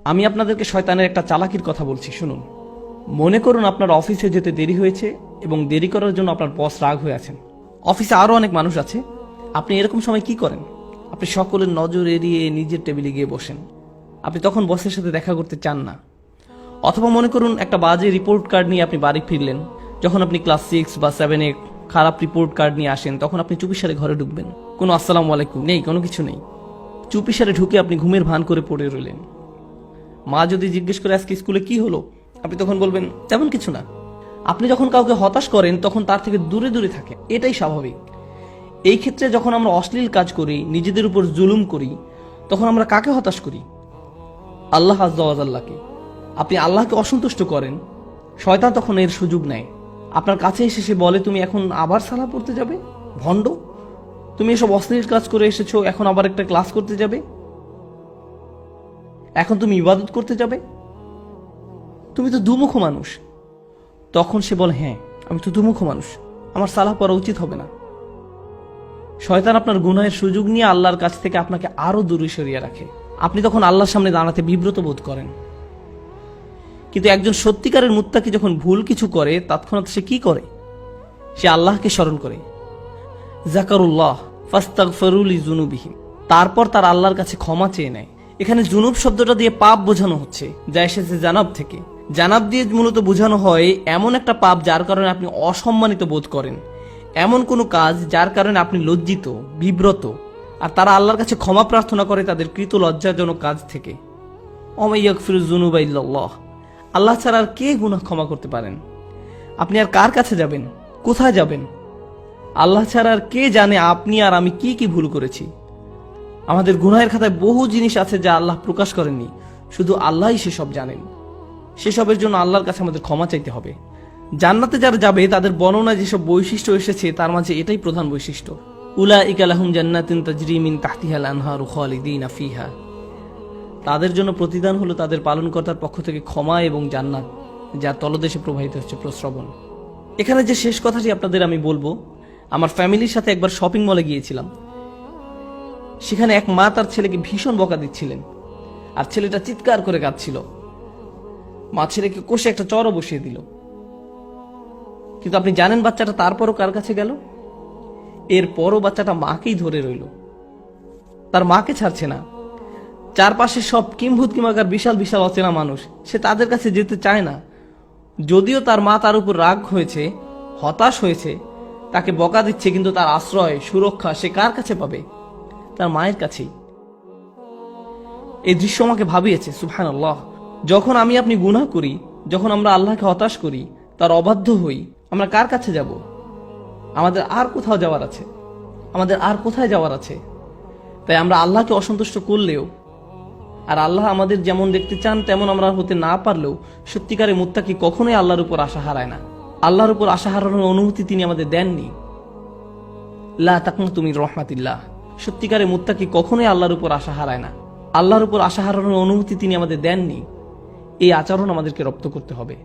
আমি আপনাদেরকে শয়তানের একটা চালাকির কথা বলছি, শুনুন। মনে করুন আপনার অফিসে যেতে দেরি হয়েছে এবং দেরি করার জন্য আপনার বস রাগ হয়ে আছেন। অফিসে আরও অনেক মানুষ আছে। আপনি এরকম সময় কি করেন? আপনি সকলের নজর এড়িয়ে নিজের টেবিলে গিয়ে বসেন। আপনি তখন বসের সাথে দেখা করতে চান না। অথবা মনে করুন একটা বাজে রিপোর্ট কার্ড নিয়ে আপনি বাড়ি ফিরলেন। যখন আপনি ক্লাস 6 বা 7-এ খারাপ রিপোর্ট কার্ড নিয়ে আসেন, তখন আপনি চুপিসারে ঘরে ঢুকবেন। কোনো আসসালামু আলাইকুম নেই, কোনো কিছু নেই। চুপিসারে ঢুকে আপনি ঘুমের ভান করে পড়ে রইলেন। মা যদি জিজ্ঞেস করে আজকে স্কুলে কি হলো, আপনি তখন বলবেন তেমন কিছু না। আপনি যখন কাউকে হতাশ করেন তখন তার থেকে দূরে দূরে থাকেন, এটাই স্বাভাবিক। এই ক্ষেত্রে যখন আমরা অশ্লীল কাজ করি, নিজেদের উপর জুলুম করি, তখন আমরা কাকে হতাশ করি? আল্লাহ আযজা ওয়া জাল্লাকে। আপনি আল্লাহকে অসন্তুষ্ট করেন, শয়তান তখন এর সুযোগ নেয়। আপনার কাছে এসে সে বলে, তুমি এখন আবার সালাহ পড়তে যাবে? ভণ্ড, তুমি এসব অশ্লীল কাজ করে এসেছো, এখন আবার একটা ক্লাস করতে যাবে? এখন তুমি ইবাদত করতে যাবে? তুমি তো দুমুখ মানুষ। তখন সে বলে, হ্যাঁ আমি তো দুমুখ মানুষ, আমার সালাহ পড়া উচিত হবে না। শয়তান আপনার গুনাহের সুযোগ নিয়ে আল্লাহর কাছ থেকে আপনাকে আরো দূরে সরিয়ে রাখে। আপনি তখন আল্লাহর সামনে দাঁড়াতে বিব্রত বোধ করেন। কিন্তু একজন সত্যিকারের মুত্তাকি যখন ভুল কিছু করে, তৎক্ষণাৎ সে কি করে? সে আল্লাহকে স্মরণ করে। যাকারুল্লাহ ফাস্তাগফিরু লিযুনুবিহিম, তারপর তার আল্লাহর কাছে ক্ষমা চেয়ে নেয়। এখানে জুনুব শব্দটা দিয়ে পাপ বোঝানো হচ্ছে, যা এসেছে জানাব থেকে। জানাব দিয়ে মূলত বোঝানো হয় এমন একটা পাপ যার কারণে আপনি অসম্মানিত বোধ করেন, এমন কোনো কাজ যার কারণে আপনি লজ্জিত, বিব্রত। আর তারা আল্লাহর কাছে ক্ষমা প্রার্থনা করে তাদের কৃত লজ্জাজনক কাজ থেকে। ওয়া ইয়াগফিরুয যুনুবা ইল্লাল্লাহ, আল্লাহ ছাড়া আর কে গুনাহ ক্ষমা করতে পারেন? আপনি আর কার কাছে যাবেন? কোথায় যাবেন? আল্লাহ ছাড়া আর কে জানে আপনি আর আমি কি কি ভুল করেছি। আমাদের গুনাহের খাতায় বহু জিনিস আছে যা আল্লাহ প্রকাশ করেননি, শুধু আল্লাহই সেসব জানেন। সেসবের জন্য আল্লাহর কাছে আমাদের ক্ষমা চাইতে হবে। জান্নাতে যারা যাবে তাদের বর্ণনায় যেসব বৈশিষ্ট্য এসেছে তার মাঝে এটাই প্রধান বৈশিষ্ট্য। উলাইকা লাহুম জান্নাতুন তাজরি মিন তাহতিহাল আনহারু খালিদিনা ফিহা, তাদের জন্য প্রতিদান হলো তাদের পালনকর্তার পক্ষ থেকে ক্ষমা এবং জান্নাত, যার তলদেশে প্রবাহিত হচ্ছে প্রস্রবণ। এখানে যে শেষ কথাটি আপনাদের আমি বলবো, আমার ফ্যামিলির সাথে একবার শপিং মলে গিয়েছিলাম। সেখানে এক মা তার ছেলেকে ভীষণ বকা দিচ্ছিলেন, আর ছেলেটা চিৎকার করে কাঁদছিল। মা ছেলেকে কষে একটা চড়ও বসিয়ে দিল। কিন্তু আপনি জানেন বাচ্চাটা তারপরও কার কাছে গেল? এরপরও বাচ্চাটা মাকেই ধরে রইল, তার মাকে ছাড়ছে না। চারপাশে সব কিম্ভূত কিমাকার বিশাল বিশাল অচেনা মানুষ, সে তাদের কাছে যেতে চায় না। যদিও তার মা তার উপর রাগ হয়েছে, হতাশ হয়েছে, তাকে বকা দিচ্ছে, কিন্তু তার আশ্রয় সুরক্ষা সে কার কাছে পাবে? তার মায়ের কাছেই। এই দৃশ্য আমাকে ভাবিয়েছে, সুবহানাল্লাহ। যখন আমি আপনি গুনাহ করি, যখন আমরা আল্লাহকে হতাশ করি, তার অবাধ্য হই, আমরা কার কাছে যাব? আমাদের আর কোথাও যাওয়ার আছে? আমাদের আর কোথায় যাওয়ার আছে? তাই আমরা আল্লাহকে অসন্তুষ্ট করলেও, আর আল্লাহ আমাদের যেমন দেখতে চান তেমন আমরা হতে না পারলেও, সত্যিকারের মুত্তাকি কখনোই আল্লাহর উপর আশা হারায় না। আল্লাহর উপর আশা হারানোর অনুমতি তিনি আমাদের দেননি। লা তাকনাতু মির রাহমাতিল্লাহ, সত্যিকারের মুত্তাকি কখনোই আল্লাহর উপর আশা হারায় না। আল্লাহর উপর আশা হারানোর অনুমতি তিনি আমাদের দেননি। এই আচরণ আমাদেরকে রপ্ত করতে হবে।